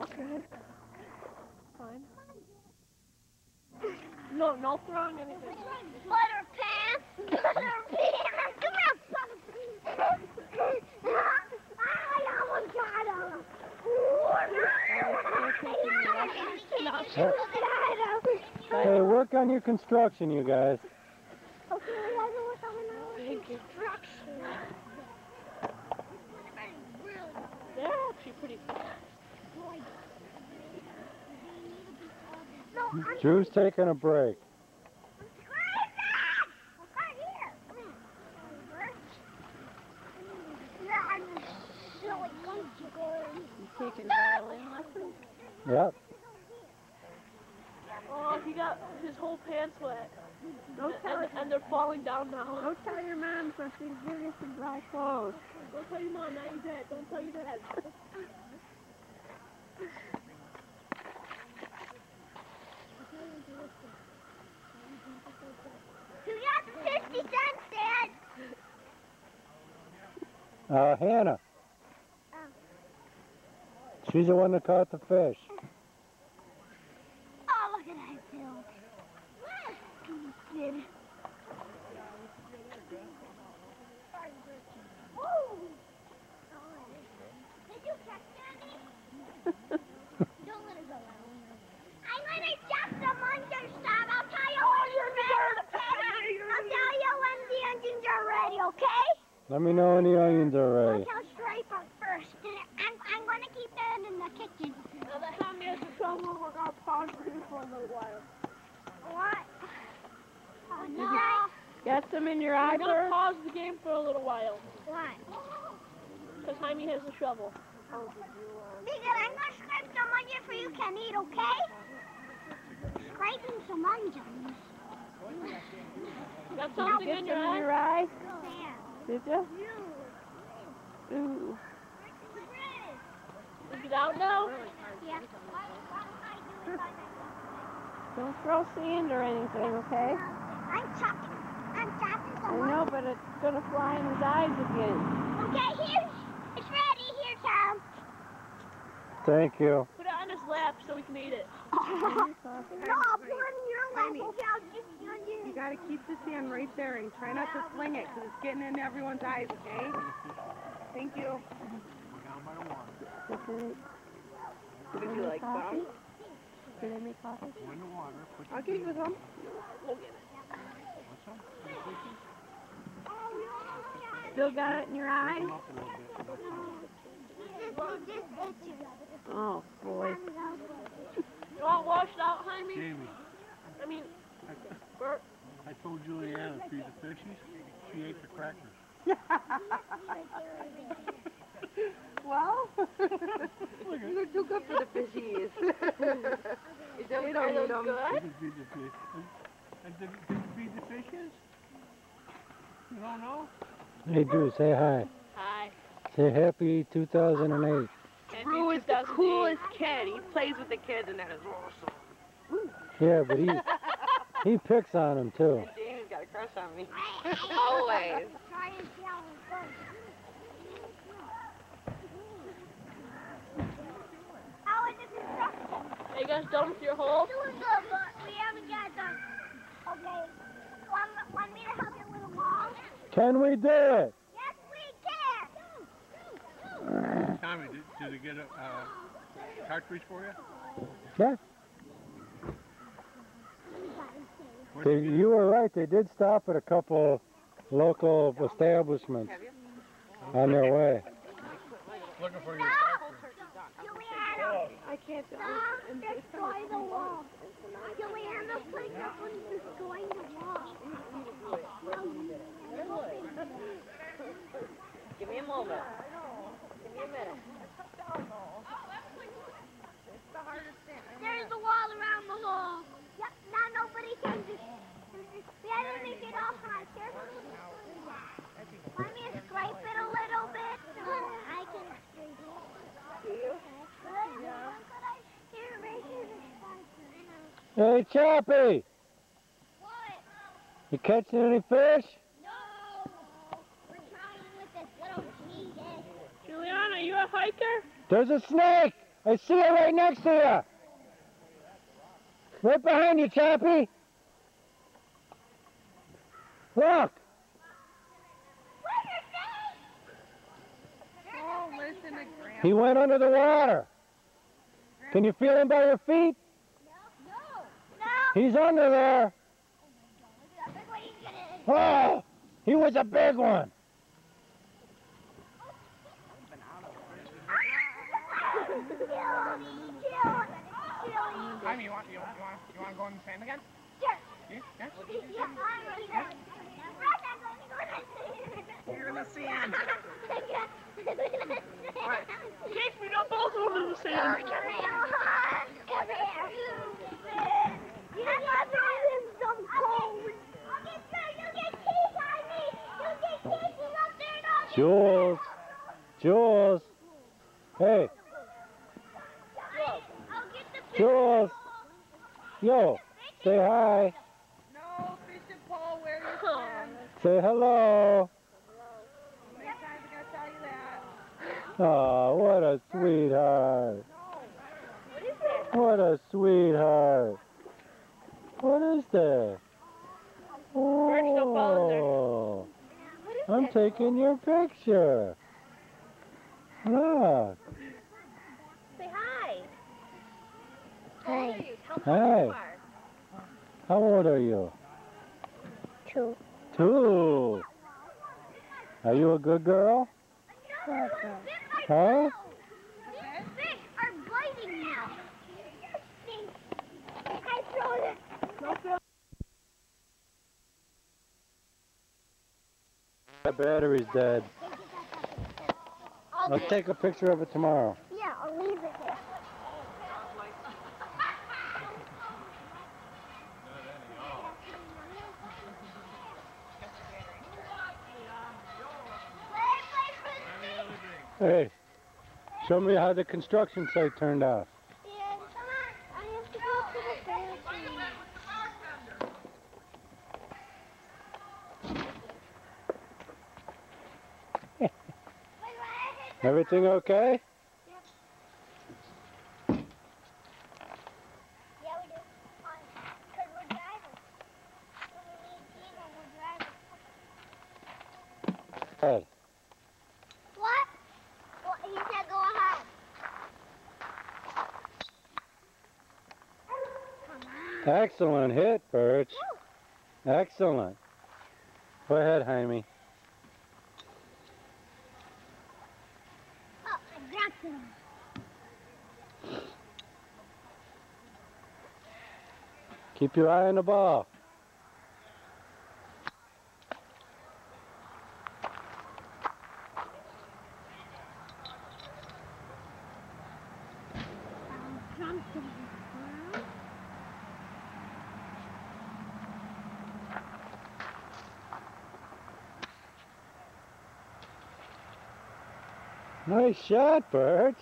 Good. Fine. No, no throwing anything. Butter pants! Butter pants! Come here, I almost got him! Hey, work on your construction, you guys. Okay, we gotta work on our construction. They're actually pretty fast. No, I'm Drew's taking a break. You taking violin lessons? Yep. Oh, he got his whole pants wet. And they're falling down now. Don't tell your mom so she'll give you some dry clothes. Don't tell your mom, not your dad. Don't tell your dad. 50 cents, Dad. Hannah. She's the one that caught the fish. Oh, look at that bill. Kid. Did you catch Daddy? Don't let her go. I'm gonna jump the monster stop. I'll tell you when I'll tell you when the engines are ready, okay? Let me know when the onions are I'll ready. tell Striper first. I'm gonna keep that in the kitchen. Now that Tommy has the trouble, we're gonna pause for you for a little while. What? Oh no. Got some in your eye, We're gonna Bert? pause the game for a little while. What? Because Jaime has the shovel. Because I'm gonna scrape some onion for you can eat, okay? Scraping some onions. You got something in your eye? eye? There. Did you? Ooh. Is it out now? Yeah. Don't throw sand or anything, okay? I'm chopping I some know, but it's gonna fly in his eyes again. Okay, here. It's ready. Here, Tom. Thank you. Put it on his lap so we can eat it. No, I'll put it in your lap. Jaime. Okay, I'll just You gotta keep the sand right there and try not to sling it because it's getting into everyone's eyes, okay? Thank you. Would you like some? Do they make coffee? I'll give you some. We'll get it. Still got it in your eye? Oh, boy. You want washed out, Jaime? Jamie, I mean, Bert. I told Juliana to feed the fishies. She ate the crackers. Well, you're too good for the fishies. You don't eat them. She didn't feed the fish. And did you feed the fishes? You don't know? Hey, Drew, say hi. Hi. Say happy 2008. Drew is the coolest kid. He plays with the kids, and that is awesome. Yeah, but he picks on them too. Jamie's got a crush on me. Always. Are you guys done with your hole? Doing good, but we haven't got done. Okay. Want me to help you with a wall? Can we do it? Yes, we can. Tommy, did they get a cartridge for you? Yeah. You were right. They did stop at a couple local establishments on their way. Looking for your Juliana, I can't do don't destroy the wall. Juliana, please don't destroy the wall. Give me a moment. Give me a minute. There's a wall around the hole. Yep, now nobody can just... We had to make it all hard. Want me to scrape it a little bit? I can scrape it. Do you? Hey, Choppy, What? you catching any fish? No! We're trying with this little cheese. Juliana, you a hiker? There's a snake. I see it right next to you. Right behind you, Chappie. Look. Oh, listen to Grandpa. He went under the water. Can you feel him by your feet? No. He's under there. Oh, he was a big one. Jaime, you want to go in the sand again? Sure. Yeah? You're in the sand. Chase me, don't both over the sand. Come here. You have some cold. You get teeth on me. You get teeth up there. Jules. Jules. Hey. Jules. Yo. Say hi. No, fishing pole, where you from? Say hello. How many times I gotta tell you that? Oh, what a sweetheart. What a sweetheart. What is that? Oh, I'm taking your picture. Look. Say hi. Hi. Hi. How old are you? 2. 2. Are you a good girl? Huh? Fish are biting now. I throw it. The battery's dead. I'll take a picture of it tomorrow. Yeah, I'll leave it here. Hey, show me how the construction site turned out. Yeah, come on. I have to go to the bathroom. Everything okay? Yeah, we do. Because we're driving. When we need tea when we're driving. Hey. What? Well, he said go ahead. Come on. Excellent hit, Birch. Excellent. Go ahead, Jaime. Oh, I dropped him. Keep your eye on the ball. Jumped him. Nice shot, Birch.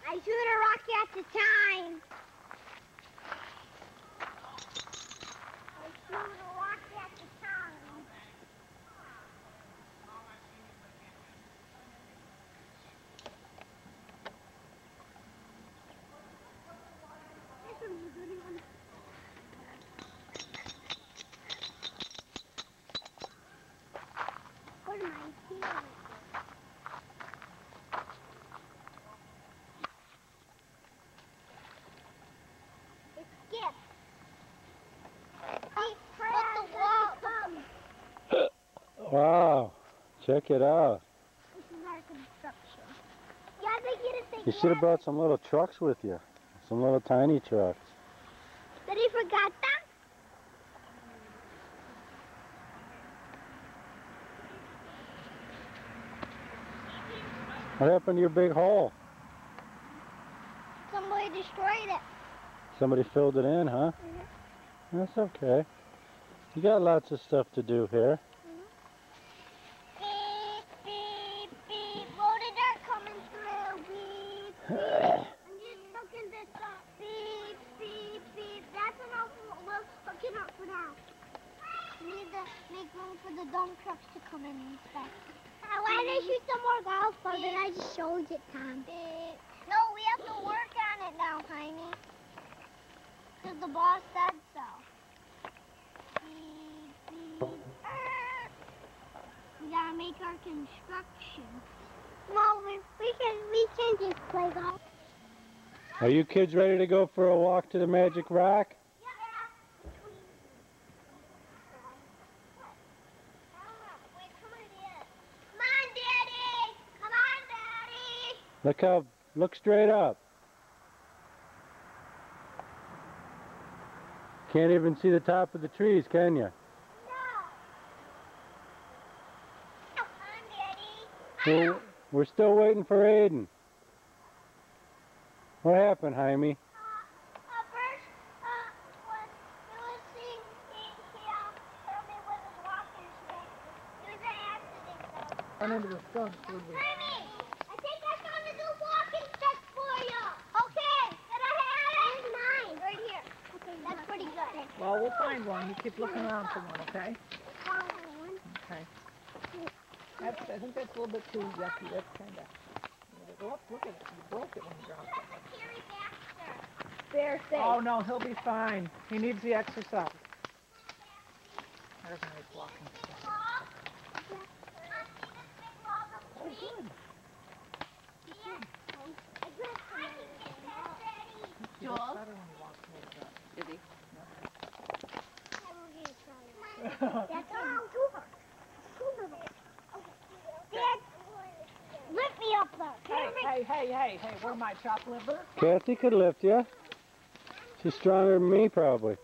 I shoot a rock at the time. I shoot a rock at the time. This one's a good one. What am I doing? Skip. Put the wall. Wow. Check it out. This is our construction. Yeah, they get it. You should have brought some little trucks with you. Some little tiny trucks. Did he forgot them? What happened to your big hole? Somebody destroyed it. Somebody filled it in, huh? That's okay. You got lots of stuff to do here. Beep, beep, beep. Loaded dirt coming through. Beep, beep. I'm just hooking this up. Beep, beep, beep. That's enough. We'll hook it up for now. waiting for the dump trucks to come in and inspect. Why did I shoot some more golf balls and I just showed it, Tom? No, we have to work on it now, Jaime. Because the boss said so. We gotta make our construction. Well, we can just play golf. Are you kids ready to go for a walk to the Magic Rock? Look straight up. Can't even see the top of the trees, can you? No. We're still waiting for Aiden. What happened, Jaime? Run into the skunk, would we? Well, we'll find one. You keep looking around for one, okay? Okay. I think that's a little bit too yucky. That's kind of... Go up, look at it. You broke it when you dropped it. They're safe. Oh, no, he'll be fine. He needs the exercise. There's a nice walking stick. Oh, good. He looks better when he walks like that. Did he? That's all. Dad, lift me up there. Hey, where my chopped liver? Kathy could lift you. She's stronger than me, probably.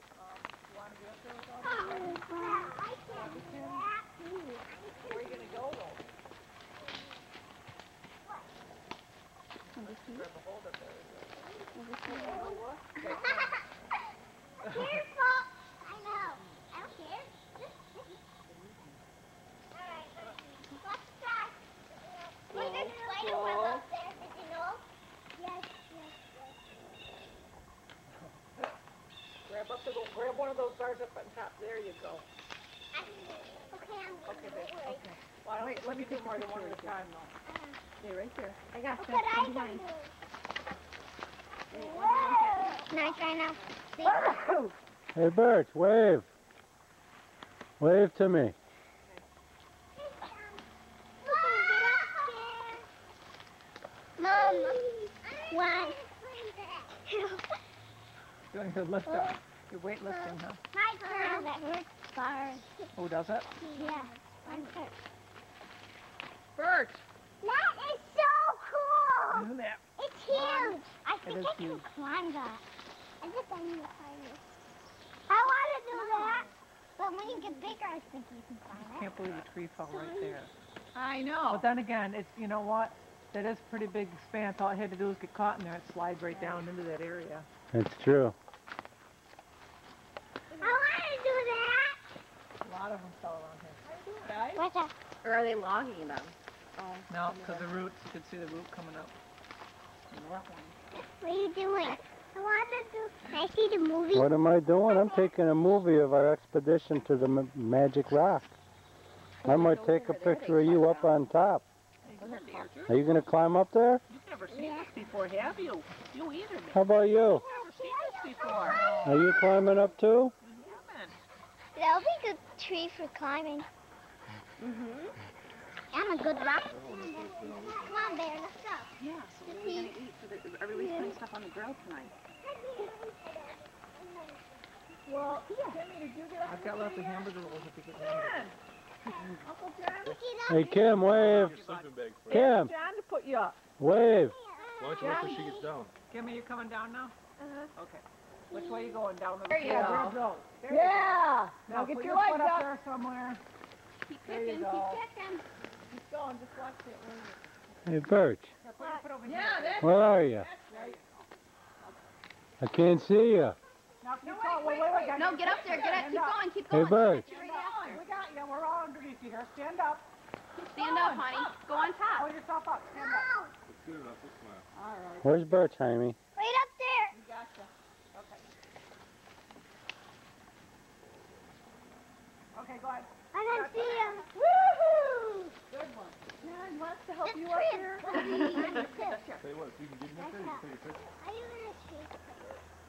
Where are you going to go, though? Careful. I know. I don't care. Alright, let's try. There's a spider web up there, did you know? Yes. Grab one of those bars up on top. There you go. Okay, I'm going to babe, do it. okay. Well, wait, let me do more than one at a time, though. Stay right there. I got What you. could I I'm behind. do? Can I try now? See? Hey, Birch, wave. Wave to me. Mom, one. Doing your lift up. Your weightlifting, huh? My turn. That hurts bars. Oh, does it? Yeah, one turn. Bert! That is so cool! Isn't that? It's huge. I think is I can huge. climb that. I think I need to climb it. I want to do that. But when you get bigger, I think you can climb I it. can't believe the tree fell right there. I know. But then again, it's, you know what? That is a pretty big expanse. All I had to do was get caught in there and slide right down into that area. It's true. I want to do that. A lot of them fell around here. What's that? Or are they logging them? Oh. No, because the roots, you could see the root coming up. What are you doing? I want to do. Can I see the movie? What am I doing? I'm taking a movie of our expedition to the Magic Rock. I might take a picture of you up on top. Are you going to climb up there? You've never seen this before, have you? You either, man. How about you? You've never seen this before. Are you climbing up too? That'll be a good tree for climbing. I'm a good rock. Come on, Bear, let's go. Yeah, so what are we going to eat? Are we putting stuff on the grill tonight? Well, I've got lots of hamburger rolls if you get hamburgers. Hey, Kim, wave. Kim, John to put you up. wave. Why don't you wait till she gets down? Kimmy, you coming down now? Okay. Which way you going? Down the There you go. Yeah! Now Now get put your your legs foot up up. there somewhere. Keep There you kicking, go. keep kicking. Keep going, just watch it. Hey, Birch, Now put your foot over here. where are you? I can't see you. Now keep going. Wait. No, get up there. Get up. Keep going. Keep Hey, going. Birch. You're right after. We got you. We're all underneath you here. Stand up. Stand up, honey. Go on top. Hold yourself up. Stand up. It's good enough, this smile. All right. Where's Birch, Jaime? Right up there. We got you. Okay. Okay, go ahead. I can see him. Woohoo! Good one. Nan wants to help you up here. Tell you what, if you can get in there, you can take a picture. Are you gonna take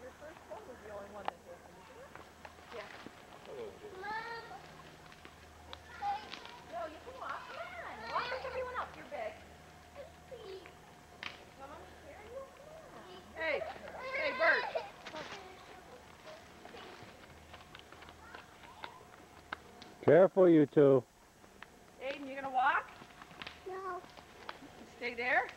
Your first one was the only one that did. Mom? No, you can walk. Come on. Walk with everyone up. You're big. Come on, carry you. Hey, hey, Bert. Careful, you two. Aiden, you gonna walk? No. Stay there.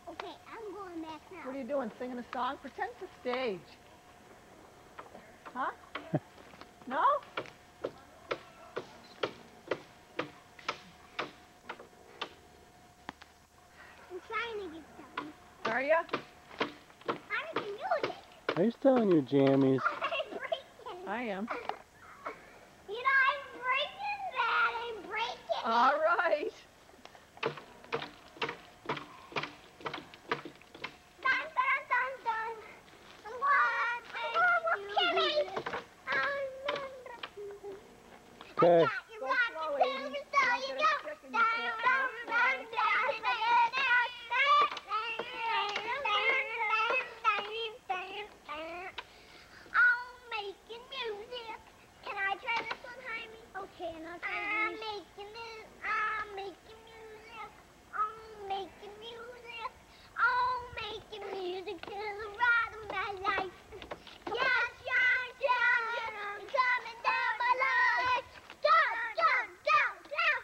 Okay, I'm going back now. What are you doing? Singing a song? Pretend it's a stage. Huh? No? I'm trying to get something. Are ya? I'm making music. Who's telling you jammies? I'm breaking. I am. You know, I'm breaking that. I'm breaking. All right. Dun, dun, dun, dun. I'm going with Kimmy. Okay. You Go got slow, to Aiden. tell me Don't so you get a go. stick in Dun, your foot. dun, Go dun, slow. I'm making music. Can I try this one, Jaime? Okay, and I'll try I'm making this. I'm making music. I'm making music. I'm making music to the ride of my life. Yes, yes, yes. I'm coming down my life. Down, down, down, down.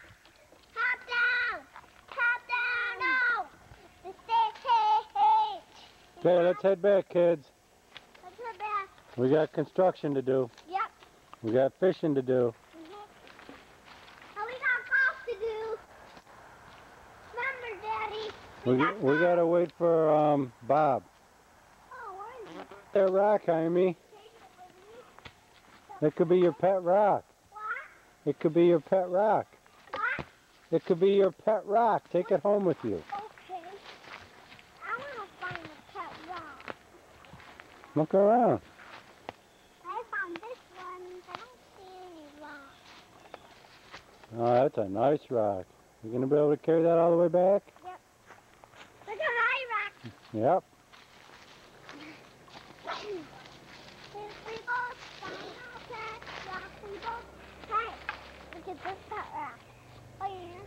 Hop down. Hop down. No. Stay, hey, hey. Okay, let's head back, kids. Let's go back. We got construction to do. Yep. We got fishing to do. Oh, we got golf to do. Remember, Daddy? We gotta wait for Bob. Oh, where is it? That rock, Jaime. Take it with me. It could be your pet rock. What? It could be your pet rock. What? It could be your pet rock. Take it home with you. Okay. I want to find a pet rock. Look around. I found this one. I don't see any rocks. Oh, that's a nice rock. You gonna be able to carry that all the way back? Look at my rock. Yep. If we both find a pet rock, we both. Hey, look at this pet rock. Oh, yeah.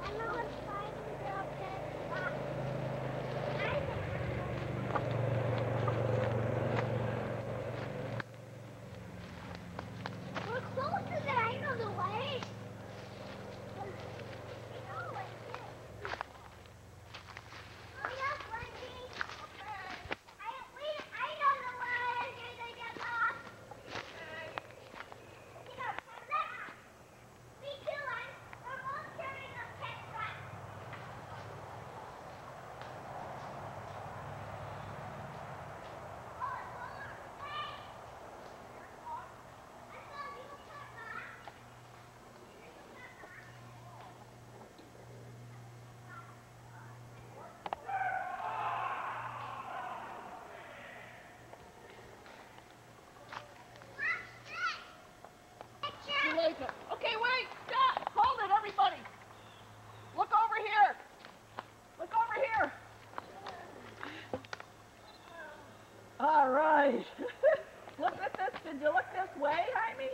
I know it's fine to go pet rock. We're closer than I know the way. Hurry up, Wendy. I know the way. You're gonna get lost. You know, me too, we're both carrying a pet rock. Oh, it's over. Hey! I saw you a pet rock. Too late. Okay, wait. Stop. Hold it, everybody. Look over here. Look over here. All right. Look at this. Did you look this way, Jaime?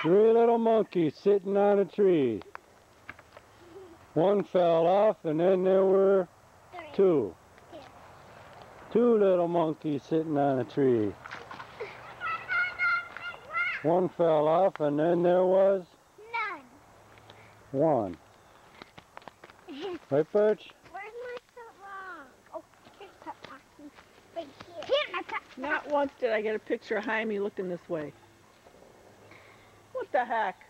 Three little monkeys sitting on a tree. One fell off, and then there were two. Two little monkeys sitting on a tree. One fell off, and then there was None. one. Right, Birch? Where's my pet rock? Oh, here's pet rock. Right here. Here's my pet rock. Not once did I get a picture of Jaime looking this way. What the heck?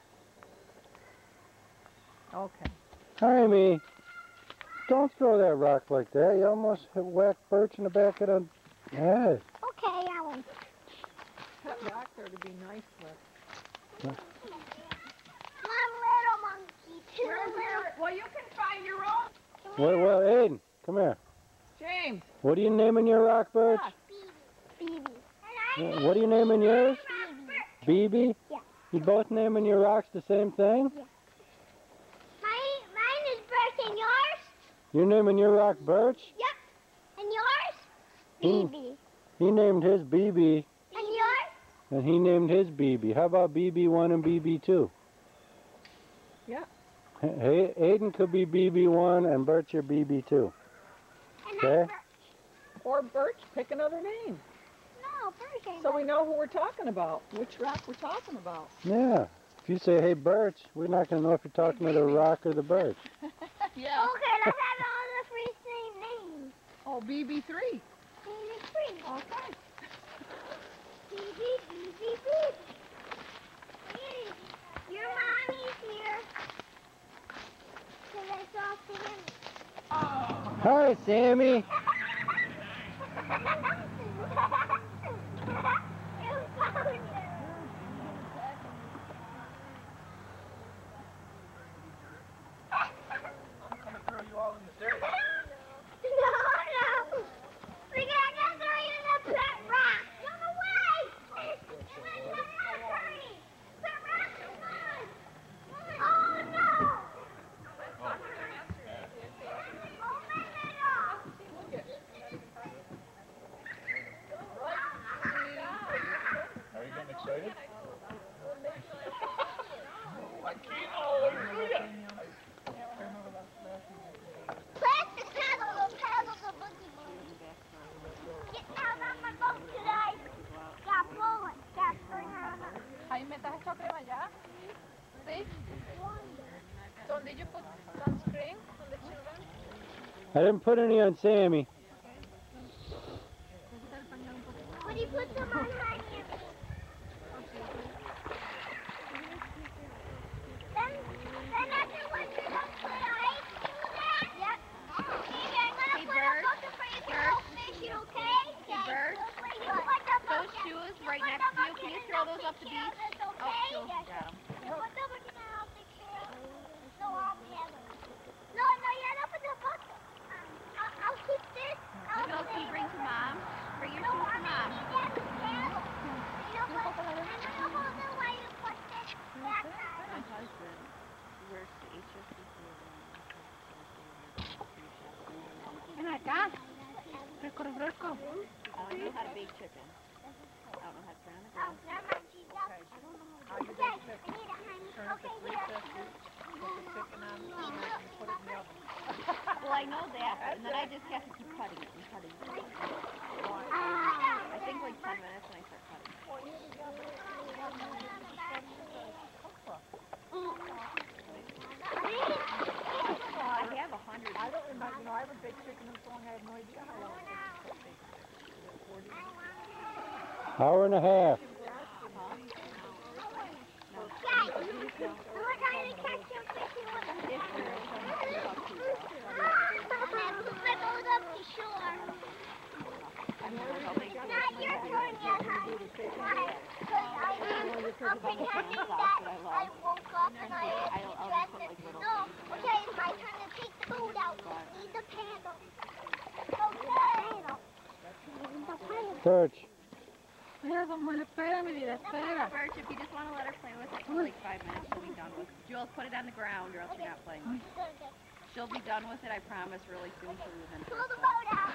Okay. Jaime, don't throw that rock like that. You almost hit whack Birch in the back of the head. Okay, I won't. back there to be nice with. One little monkey, two little. Well, you can find your own. Well, Aiden, come here. James. What are you naming your rock, Birch? BB. What are you naming yours? BB? Yeah. You both naming your rocks the same thing? Mine is Birch and yours? You're naming your rock Birch? Yep. And yours? He- BB. He named his BB, And yours? and he named his BB. How about BB1 and BB2? Yeah. Hey, Aiden could be BB1 and Birch your BB2. And Okay. I'm Birch. Or Birch, pick another name. No, Birch ain't So we know who we're talking about, which rock we're talking about. Yeah. If you say, hey, Birch, we're not going to know if you're talking to the rock or the Birch. Yeah. Okay, let's have all the three same names. Oh, BB3. BB3. Okay. BB. Your mommy's here. So let's talk to him. Hi, Sammy. I'm gonna throw you all in the dirt. No. We gotta throw you in the pet rock. Go away. Pet rock, come on. Oh, no. Are you getting excited? I can't. Oh, Press the paddle the boogie board. Get out on my boat today. Got pulling. Got bring her on up. Jaime, ¿te has hecho crema ya? ¿Sí? So did you put sunscreen on the children? I didn't put any on Sammy. Would you put some on my hand? Then afterwards you're gonna put ice to that? Yep. Baby, I'm gonna put a bucket for you to go fishing, okay? Bird, those shoes right next to you, can you throw those up the beach? Oh, cool. Got 'em. Put them in the house, take care of them. No, I'll have them. No, you're not put the bucket. I'll keep this. No, can you bring to mom? Bring your shoes to mom. Ven acá. Fresco, refresco. I don't know how to bake chicken. I don't know how to turn on the grill. Well, I know that, and then I just have to keep cutting it and cutting it. I think like 10 minutes when I start cutting. I have 100. I don't remember, I haven't baked chicken in so long, I have no idea how long it Hour and a half. Birch. Espera, Samuel, espera, mi vida, espera. Birch, if you just want to let her play with it for like 5 minutes, she'll be done with it. Jules, put it on the ground or else you're not playing with it. She'll be done with it, I promise, really soon. She'll be within Pull the boat out.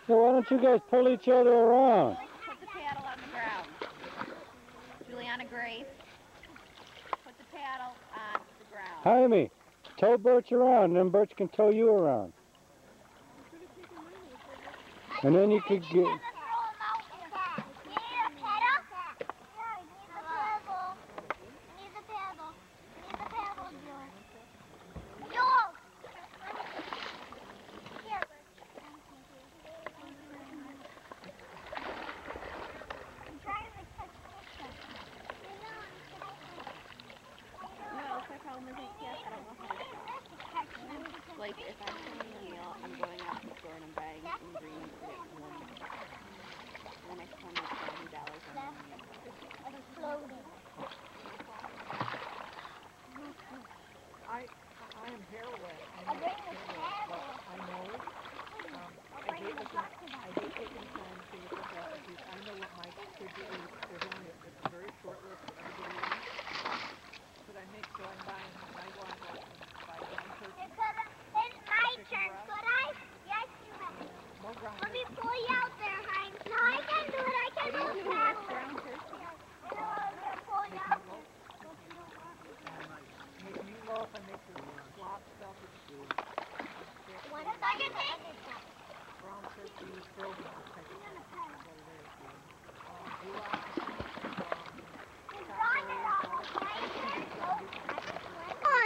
So why don't you guys pull each other around? Put the paddle on the ground. Juliana Grace, put the paddle on the ground. Jaime, tow Birch around, and then Birch can tow you around. And then you could get... Like, if I'm playing a meal, I'm going out to the store and I'm buying ingredients to get warm.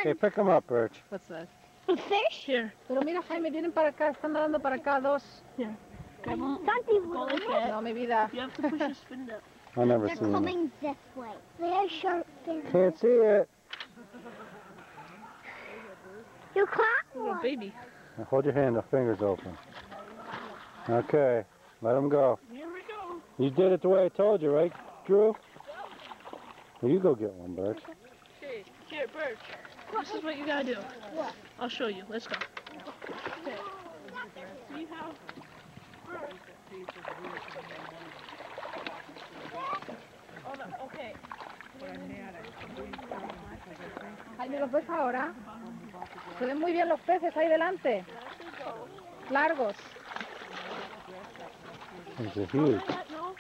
Okay, pick them up, Birch. What's that? A fish? Here. Pero mira, Jaime, vienen para acá, están nadando para acá dos. Don't they look? No, mi vida. You have to push his fin up. I never They're seen them. coming this way. They're sharp fins. Can't see it. You caught Little one. baby. Now hold your hand, the fingers open. Okay, let them go. Here we go. You did it the way I told you, right, Drew? Well, you go get one, Birch. Okay, here, Birch. This is what you gotta do. What? I'll show you. Let's go. Okay. See how? Hold on. Okay. Jaime, ¿los ves ahora? Se ven muy bien los peces ahí delante. Largos. These are huge. No.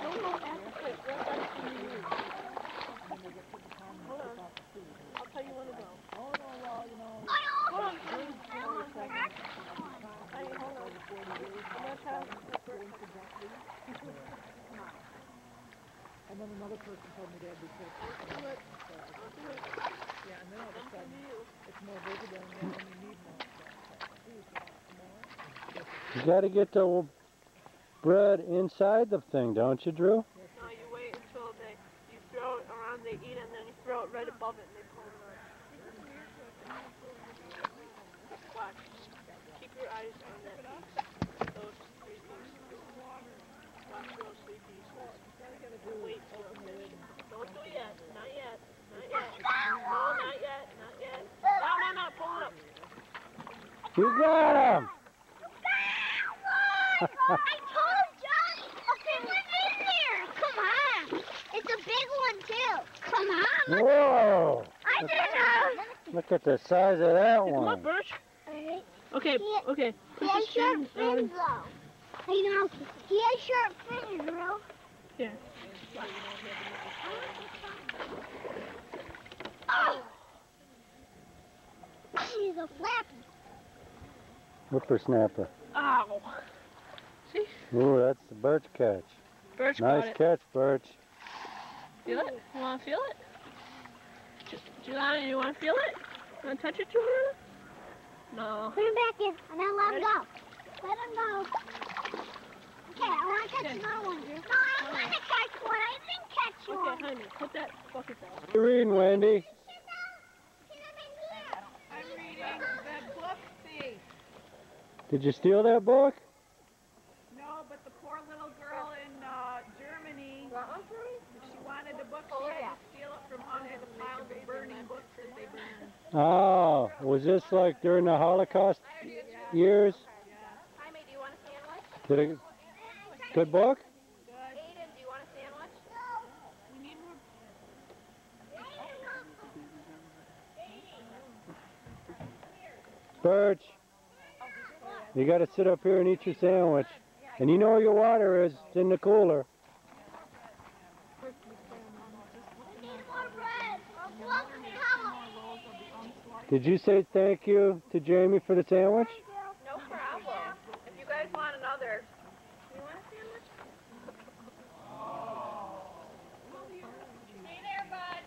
Don't go back. Okay, go back to you. Hold on. I'll tell you when to go. Hold on. Hey, hold on. I'm gonna try to And then another person told me they'd be careful. Yeah, and then all of a sudden, it's more visible and then you need more. You got to get the bread inside the thing, don't you, Drew? No, you wait until you throw it around, they eat it, and then you throw it right above it, and they pull it out. Watch. Keep your eyes on that piece. Those three pieces. Watch those three pieces. Wait for a minute. Don't do it yet. Not yet. Not yet. No, not yet. Not yet. No. Pull it up. You got him! I told Johnny a big one in there. Come on. It's a big one too. Come on. Whoa! I didn't know. Look at the size of that Come on, one. Birch. Alright. Okay. He Put has this sharp fin fins though. You know, he has sharp fins, bro. Here. Oh. He's a flappy. Whippersnapper. Ow. See? Ooh, that's the Birch catch. Birch Nice caught it. catch, Birch. Feel it? You want to feel it? Jelani, you want to feel it? You want to touch it, Jelani? No. Put him back in and then let him go. Let him go. Okay, I want to catch another one, Drew. No, I want to catch one. I didn't catch one. Okay, honey, put that bucket down. What are you reading, Wendy? I'm reading that book, see? Did you steal that book? No, but the poor little girl in Germany, if she wanted a book, she had to steal it from under the piles of burning books that they burned. Oh, was this like during the Holocaust years? Jaime, do you want a sandwich? Did it, good book? Aiden, do you want a sandwich? Birch, you got to sit up here and eat your sandwich. And you know where your water is. It's in the cooler. Did you say thank you to Jamie for the sandwich? No problem. If you guys want another. You want a sandwich? Stay there, bud.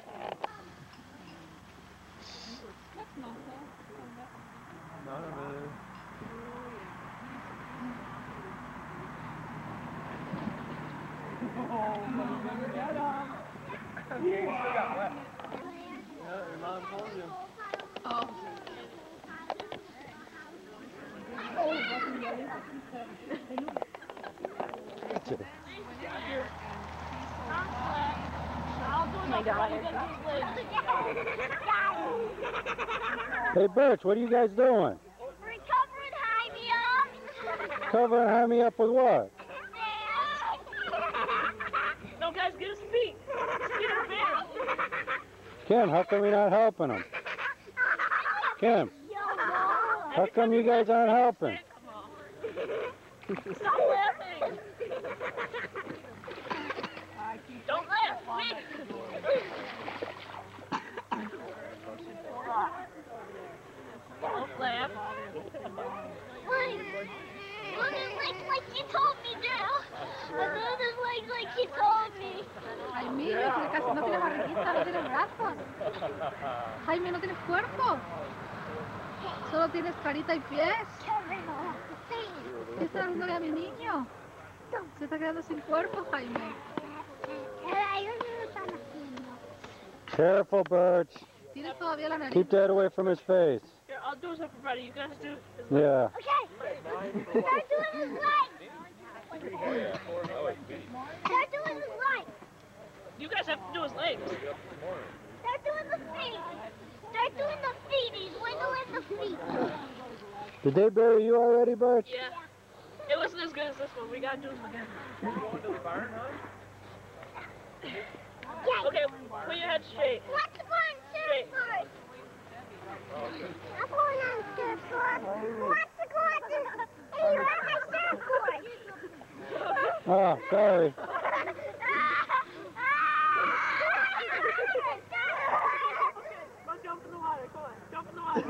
Hey, Birch, what are you guys doing? We're covering Jaime up. Covering Jaime up with what? No, guys, get his feet. Get her bear. Kim, how come you're not helping him? Kim, how come you guys aren't helping? Stop laughing. Don't laugh. Don't laugh. Like you told me to. I did like you told me. Jaime, ¿qué si no tiene barriguita, no tiene brazos. Jaime, no tienes cuerpo. Solo tienes carita y pies. ¿Qué está haciendo a mi niño? Se está quedando sin cuerpo, Jaime. Careful, Birch. Tienes todavía la nariz. Keep that away from his face. Here, I'll do his upper body. You guys do his Yeah. Okay. Start doing his legs. Start doing his legs. You guys have to do his legs. Start doing the feet. Start doing the feet. He's wiggling the feet. Did they bury you already, Birch? Yeah. It wasn't as good as this one. We gotta do him again. Yeah. Okay, put your head straight. Let's go on surfboard. I'm going on surfboard. Let's go on surfboard. Hey, you're on my surfboard. Oh, sorry. Go jump in the water. Come on. Jump in the water.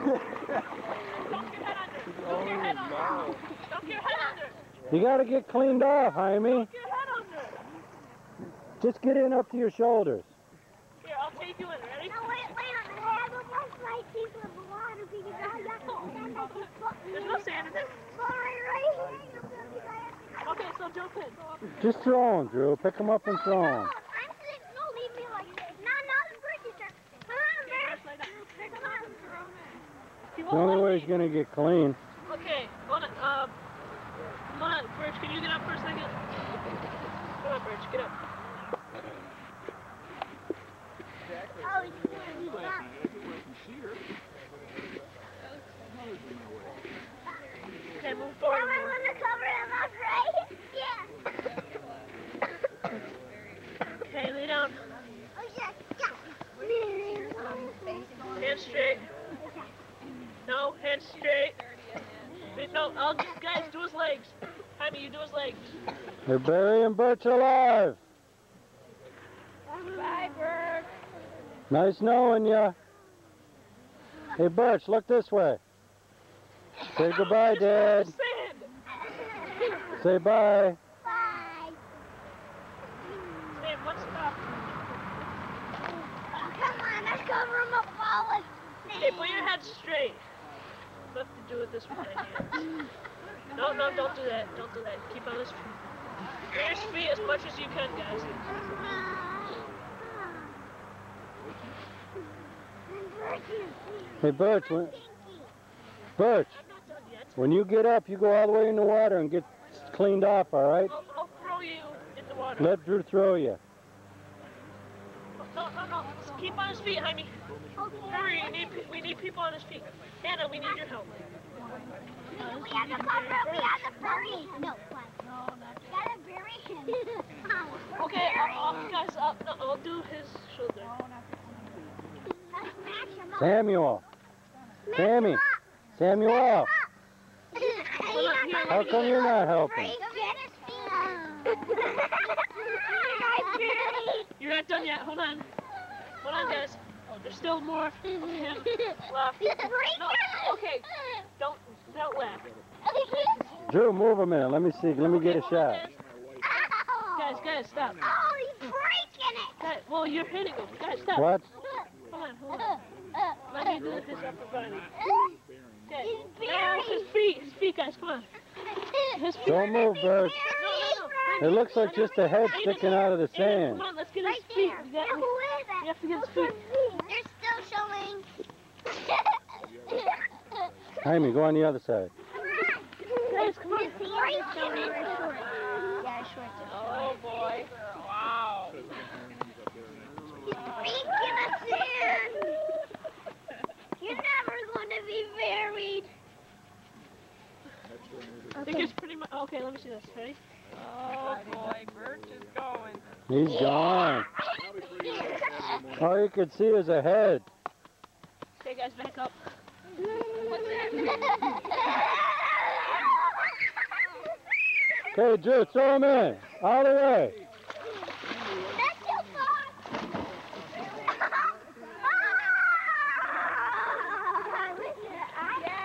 Dunk your head under. Dunk your head under. Dunk your head under. You gotta get cleaned off, Jaime. Dunk your head under. Just get in up to your shoulders. Here, I'll take you in. Ready? No, wait a minute. I have a bunch of my teeth in the water because I got to stand up and put me There's no sand in this. right here. Okay, so jump in. Just throw them, Drew. Pick them up and throw them. I'm sitting. No, leave me like this. Not the British. Come on, man. Come on. He The won't only let way me. he's gonna get clean. Okay, come on, Birch, can you get up for a second? Come on, Birch, get up. Oh, he's going to be back. Okay, move Am forward. I going to cover him up, right? Yeah. Okay, lay down. Oh, yeah. Hands straight. No, hands straight. Wait, no, guys, do his legs. Jaime, you do his legs. They're burying Birch alive. Bye, Birch. Nice knowing ya. Hey, Birch, look this way. Say goodbye, Dad. Sand. Say bye. Bye. Sam, what's up? Come on, let's cover him up all with Okay, put your head straight. You have to do it this way. No, don't do that. Don't do that. Keep on his feet. Bring his feet as much as you can, guys. Hey, Birch, Birch, I'm not done yet. when you get up, you go all the way in the water and get cleaned off, all right? I'll throw you in the water. Let Drew throw you. No. Just keep on his feet, Jaime. Hurry, we need people on his feet. Hannah, we need your help. We have to cover him. We have to bury him. No, what? Gotta bury him. Okay, guys, I'll do his shoulder. Smash him up. Samuel. Sammy. Samuel. How come you're not helping? You're not done yet. Hold on. Hold on, guys. There's still more of him left. No, okay. Don't laugh. Drew, move a minute. Let me see. Let me get a shot. Guys, stop. Oh, he's breaking it. Guys, well, you're hitting him. Guys, stop. What? Hold on. Let me do his upper body. Okay. He's Now his feet, guys, come on. His feet. Don't move, Birch. No. It looks like just a head sticking out of the sand. Come on, let's get his feet. We have to get his feet. They're still showing. Jaime, go on the other side. Guys, come on. Yeah, short. Oh, boy. Wow. He's breaking us in. You're never going to be buried. I think it's pretty much. Okay, let me see this. Ready? Oh, boy, Birch is going. He's gone. All you could see is a head. Okay, guys, back up. Okay, Drew, throw him in. All the way. That's too far.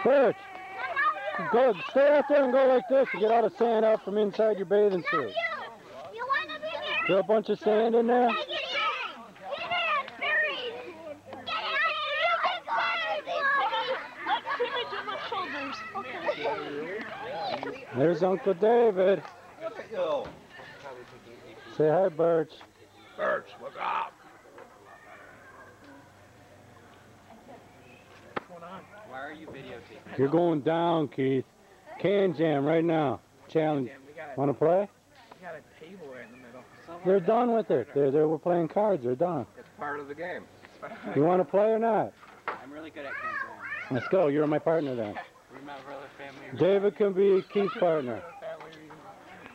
Birch, go, stay out there and go like this to get all the sand out from inside your bathing suit. You want to be buried? Is there a bunch of sand in there? Take it in. There's Uncle David. Look at you. Say hi, Birch. Birch, what's up? Why are you videotaping? You're going down, Keith. Can Jam right now. Challenge. Want to play? We got a table right in the middle. They're done with it. We're playing cards. They're done. It's part of the game. You want to play or not? I'm really good at Can Jam. Let's go. You're my partner then. We're my brother, family. David can be Keith's partner.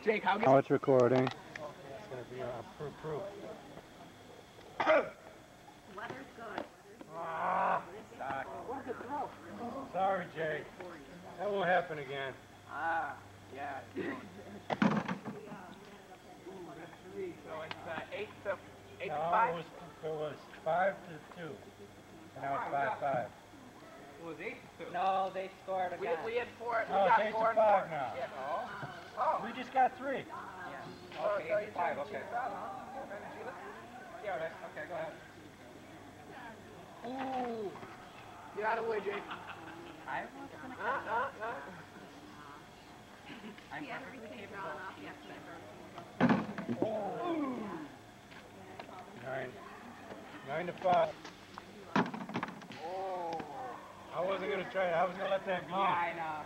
Jake, how Oh, it's recording. It's gonna be proof. Weather's good. Ah, sorry, Jake. That won't happen again. Ah, yeah. So it's 8 to 5? It was 5 to 2. And now it's 5-5. It was 8 to 2. No, they scored again. We had 4. We Oh, it's got 8 to 4 and 5 4. now. Yeah. Oh. We just got 3. Okay, 8 to 5. Okay. Yeah, right. Okay, go ahead. Ooh. Get out of the way, Jake. I was gonna I'm perfectly capable. 9 to 5. Oh. I wasn't gonna try it. I was gonna let that go. Yeah, I know.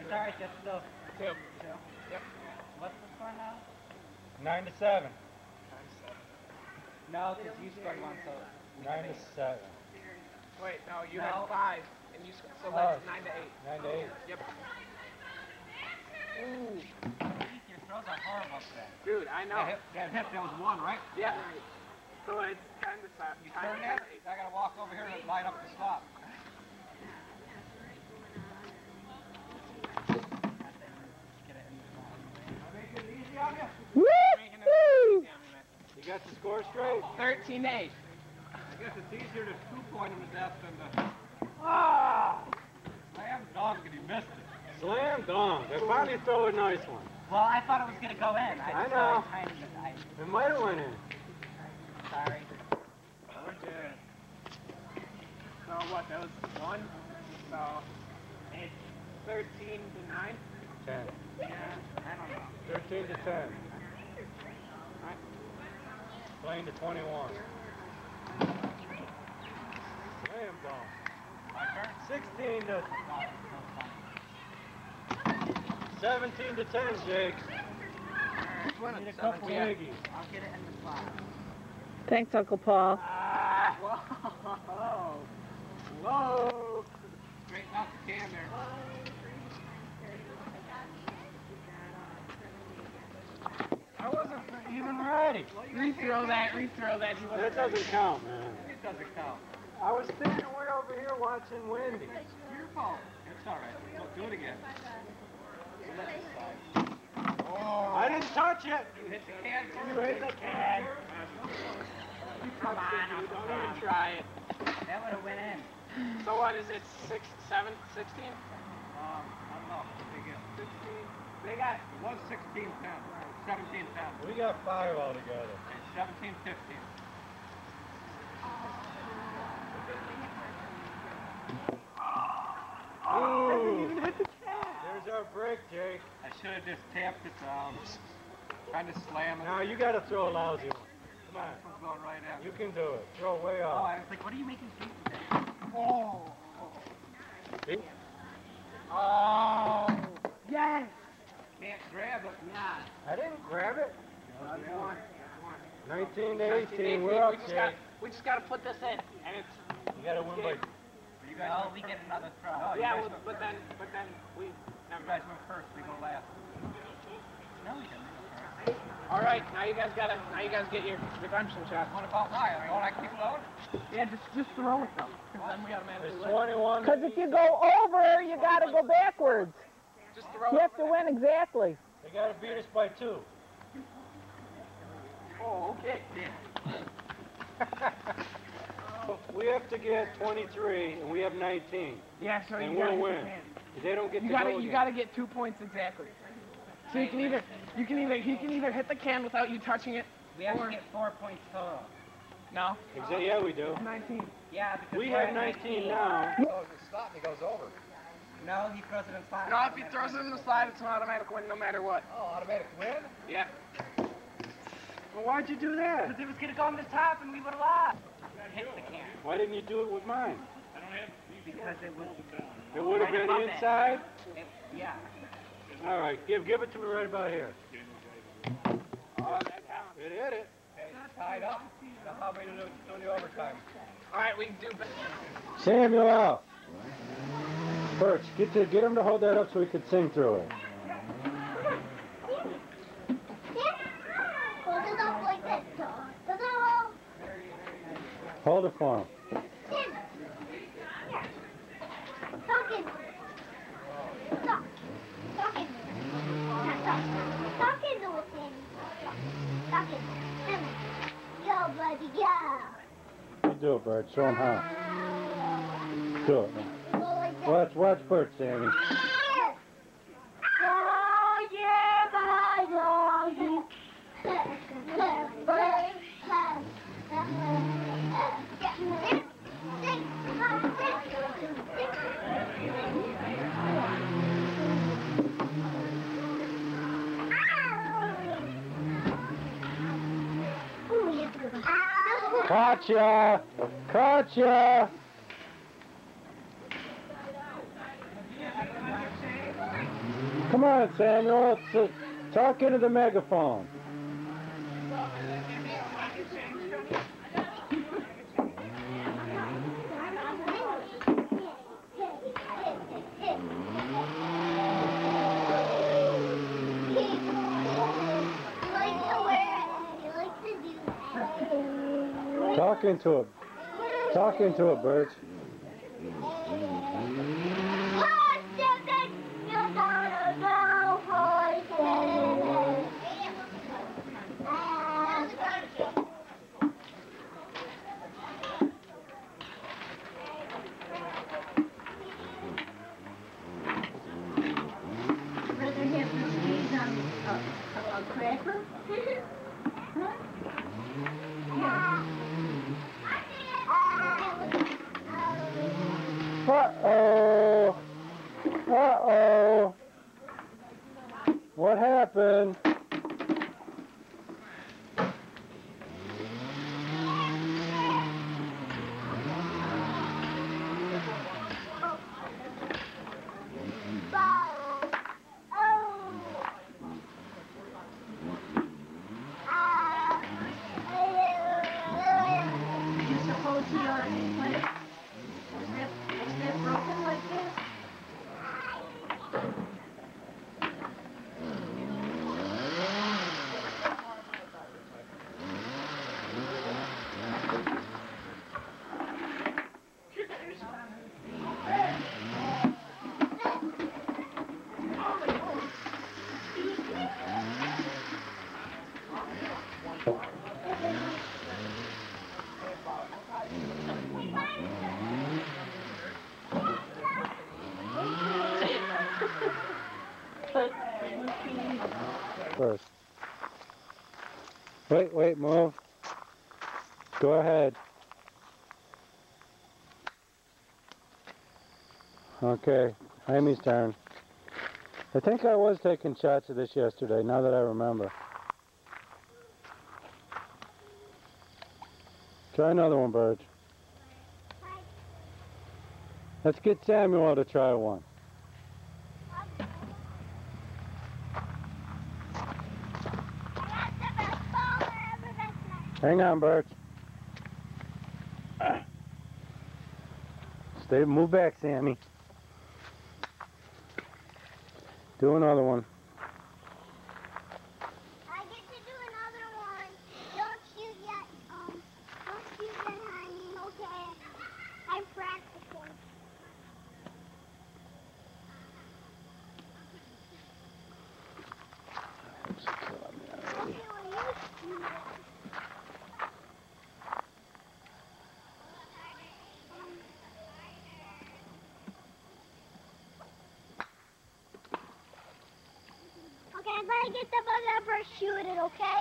It's alright, just still. 2. Yep. What's the score now? 9 to 7. No, because you scored one, so. 9 to 7. Wait, no, you No. had 5, and you so Oh. that's 9 to 8. 9 to 8. Yep. Your throws are horrible today. Dude, I know. That was 1, right? Yeah. So it's kind of sad. You turn that? I gotta walk over here and line up the stop. Woo! You got the score straight? 13 to 8. I guess it's easier to 2-point him to death than to... Ah! Slam dunk and he missed it. Slam dunk. They finally throw a nice one. Well, I thought it was going to go in. I know. I timed it. It might have went in. Sorry. Okay. So what, that was 1? So it's 13 to 9? 10. Yeah, I don't know. 13 to 10. Playing to 21. Slam dunk. 16 to... 17 to 10, Jake. Need a couple Aggies. I'll get it in the spot. Thanks, Uncle Paul. Ah, whoa. Whoa. Straighten out the can there. I wasn't even ready. Rethrow that. That doesn't count, man. It doesn't count. I was thinking we're over here watching Wendy. Your fault. It's all right. Do it again. Oh, I didn't touch it. You hit the can. You hit the can. Come on, don't even try it. That would have went in. So what is it, 6, 7, 16? I don't know. 16. They got It was 16-10. 17-10. We got 5 altogether. 17-15. Ooh. There's our break, Jake. I should have just tapped it down. Trying to slam it. Now you got to throw a lousy one. Come on. It's going right at You can do it. Throw way Oh, off. I was like, what are you making faces at? Oh. See? Oh. Yes. Can't grab it. Yeah. I didn't grab it. That's one. 19 to 18. We're up, Jake. We just got to put this in, and it's. You got to win by... No, we get another throw. Yeah, well, but then we. Never mind. move first. We go last. No, we didn't. All right, now you guys get your redemption shot. What about why? Don't I keep loading? Yeah, just throw it though, because then we automatically It's win. 21. Because if you go over, you got to go backwards. Just throw You it. have to win exactly. They got to beat us by 2. Oh, okay. We have to get 23, and we have 19. Yeah, so And you gotta we'll hit win. the can. If they don't get You to gotta go you again. gotta get 2 points exactly. So he can either hit the can without you touching it. We have to get 4 points total. No, Yeah, we do. 19. Yeah, because We we're have at 19 now. Oh, it's stop. It goes over. No, he throws it in slide. No, if he throws it in the slide, it's an automatic win no matter what. Oh, automatic win? Yeah. Well, why'd you do that? Because it was going to go on the top and we would have lost. Hit the can. Why didn't you do it with mine? Because it was... It would have Right been above it. inside? Yeah. All right, give it to me right about here. Oh, that counts. It hit it. Tied up. That's how we do the overtime. All right, we can do... Samuel out. Birch, get him to hold that up so we could sing through it. Hold it up like this. Hold it up. Hold it for him. Talking. Talk. Talking. Talking to him. Talking. Go, buddy, go. You do it, Birch. Show him how. Do it. Go like that. Watch Birch, Sammy. Oh, yeah, my Katya! Katya! Come on, Samuel. Talk into the megaphone. Talk into it. Talk into it, Birch. Uh-oh. Uh-oh. What happened? First. Wait, move. Go ahead. Okay, Amy's turn. I think I was taking shots of this yesterday, now that I remember. Try another one, Birch. Let's get Samuel to try one. Hang on, Birch. Move back, Sammy. Do another one. I get to do another one. Don't shoot yet. Don't shoot yet, honey. Okay. I'm practicing. Okay, well, you shoot it. Okay, I'm gonna get the bug up or shoot it, okay?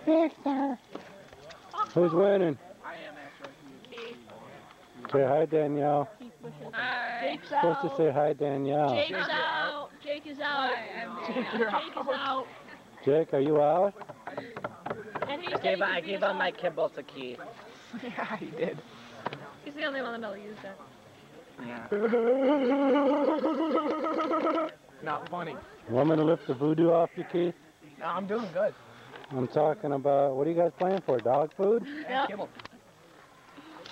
Victor. Who's winning? I am actually. Say hi, Danielle. Jake's Supposed to say hi, Danielle. Jake's out. Jake is out. Jake is out. Jake, are you out? And he I said gave, he I could beat gave us on my all. Kibble to Keith. Yeah, he did. He's the only one that'll use that. Yeah. Not funny. Want me to lift the voodoo off you, Keith? No, I'm doing good. I'm talking about, what are you guys playing for, dog food? Yeah. Kibble.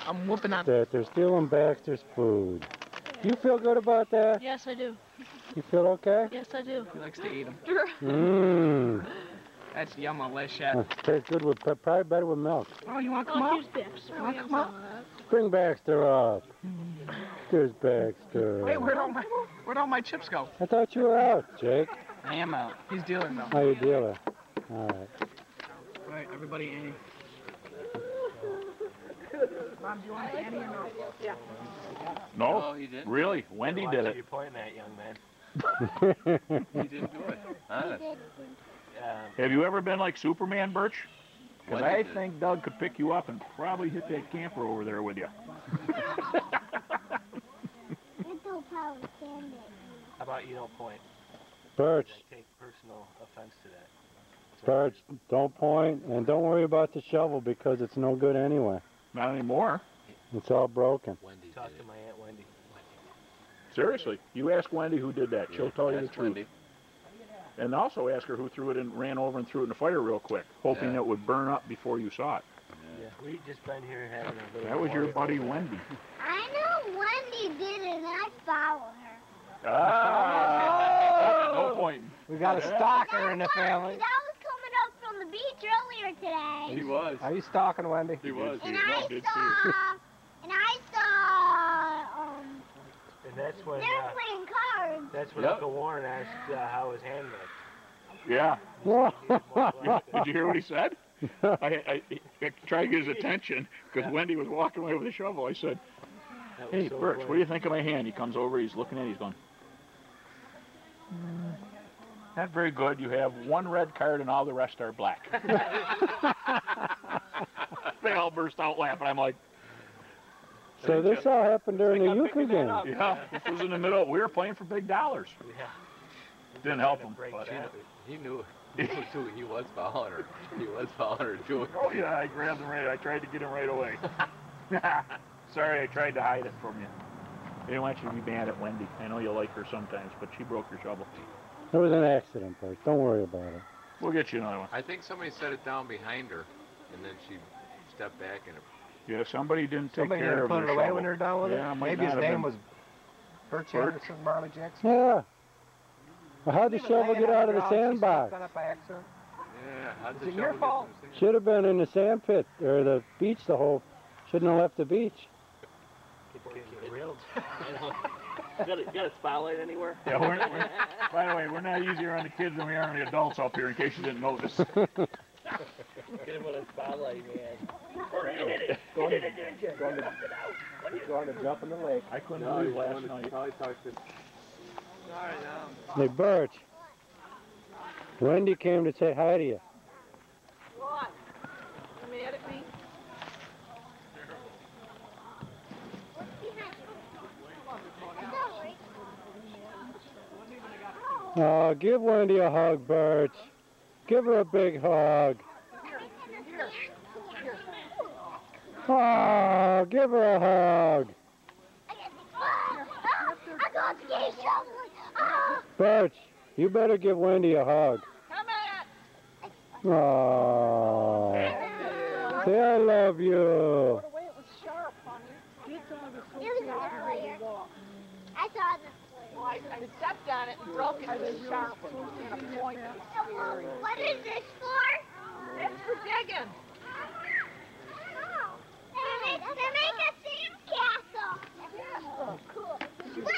I'm whooping on. That they're stealing Baxter's food. You feel good about that? Yes, I do. You feel okay? Yes, I do. He likes to eat them. Mmm. That's yum, delicious. Tastes good with, probably better with milk. Oh, you want to come Oh, up? here's Baxter. Want to come up? Bring Baxter up. There's Baxter. Wait, where'd all my chips go? I thought you were out, Jake. I am out. He's dealing though. How you dealing? All right. Right, everybody, Annie. Mom, do you want Annie or no? Yeah. No? Really? Wendy did it. You're pointing at, young man. He didn't do it. Honest. Um, Have you ever been like Superman, Birch? Because Wendy I did. think Doug could pick you up and probably hit that camper over there with you. Mental power stand it. how about you don't point? Birch, I take personal offense to that. Birch, don't point, and don't worry about the shovel because it's no good anyway. Not anymore. It's all broken. Talk to my Aunt Wendy. Seriously. You ask Wendy who did that. She'll tell you the That's truth. Wendy. And also ask her who threw it and ran over and threw it in the fire real quick, hoping Yeah. it would burn up before you saw it. Yeah. We just been here having a little. That was your buddy Wendy. I know Wendy did it and I follow her. Ah! No point. We got a stalker in the family. I was coming up from the beach earlier today. He was. Are you stalking Wendy? He was. And No, I did saw, and I saw, And that's when. they were playing cards. That's when Yep. Uncle Warren asked how his hand looked. Yeah. That's Did you hear what he said? I tried to get his attention because Wendy was walking away with a shovel. I said, That was hey, so Birch, funny. what do you think of my hand? He comes over, he's looking at it, he's going, not very good. You have one red card and all the rest are black. They all burst out laughing. I'm like, So this all happened during the Euchre game. yeah, this was in the middle. We were playing for big dollars. Yeah. Didn't help Having a him. great But, chat. He knew. He knew too. He was following her. He was following her too. oh yeah, I grabbed him right. I tried to get him right away. Sorry, I tried to hide it from you. I didn't want you to be mad at Wendy. I know you like her sometimes, but she broke your shovel. It was an accident, Birch. Don't worry about it. We'll get you another one. I think somebody set it down behind her, and then she stepped back and. Yeah, somebody didn't take Somebody care didn't of put their it away shovel. when they're done with Yeah, it? might Maybe his not have name been. was Birch Bert? Anderson, Marley Jackson. Yeah. Well, how'd the shovel get out of the sandbox? Up by accident. Yeah. How'd the Is it shovel your get fault? to the sand? Should have been in the sand pit or the beach the whole. Shouldn't have left the beach. Got a spotlight anywhere? Yeah, by the way, we're not easier on the kids than we are on the adults up here, in case you didn't notice. Get him with a spotlight, man. Going to jump in the lake. I couldn't No, believe he's last going to night. probably talk to. Hey, Birch. Wendy came to say hi to you. What? You mad at me? Oh, give Wendy a hug, Birch. Give her a big hug. Oh, give her a hug. I got ski shoveling. Birch, you better give Wendy a hug. Come at. Oh, say I love you. The way it was sharp, honey. It was earlier. I saw the Well, I stepped on it and broke it. It was sharp. And a point. What is this for? It's for digging. They make a sandcastle. Cool.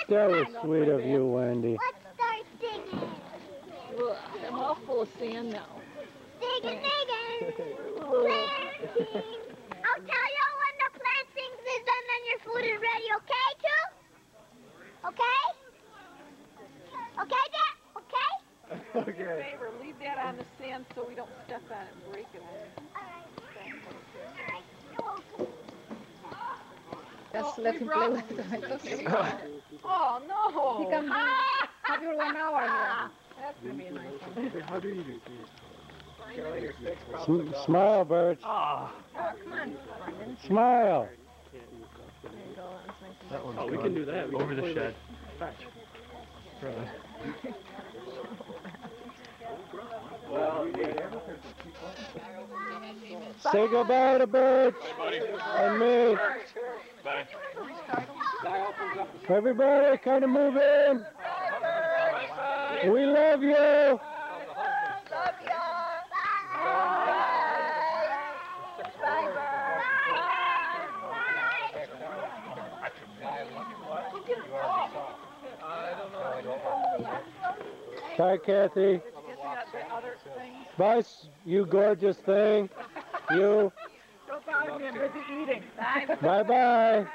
That was sweet of you, Wendy. Let's start digging. Ugh, I'm all full of sand now. Digging. Planting. I'll tell you when the planting is done and your food is ready, okay, too? Okay? Okay, Dad? Okay? Okay. Favor, leave that on the sand so we don't step on it and break it. Just let him play with it. It's okay. Oh no! He can have your 1 hour here. That's gonna be a nice one. How do you do? Smile, Birch. Ah. Come on, Brendan. Smile. There you go. That's nice and That one's Oh, we gone. can do that. We Over can the play shed. Fetch. Right. Say goodbye to Birch and me. Bye. Everybody, kind of move in. We love you. Bye, Kathy. Bye, you gorgeous thing. You. Don't bother me, I'm busy eating. Bye-bye.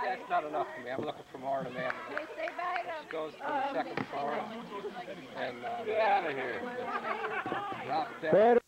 That's not enough for me. I'm looking for more than that. She goes to the second floor and Get out of here. drop that. Better.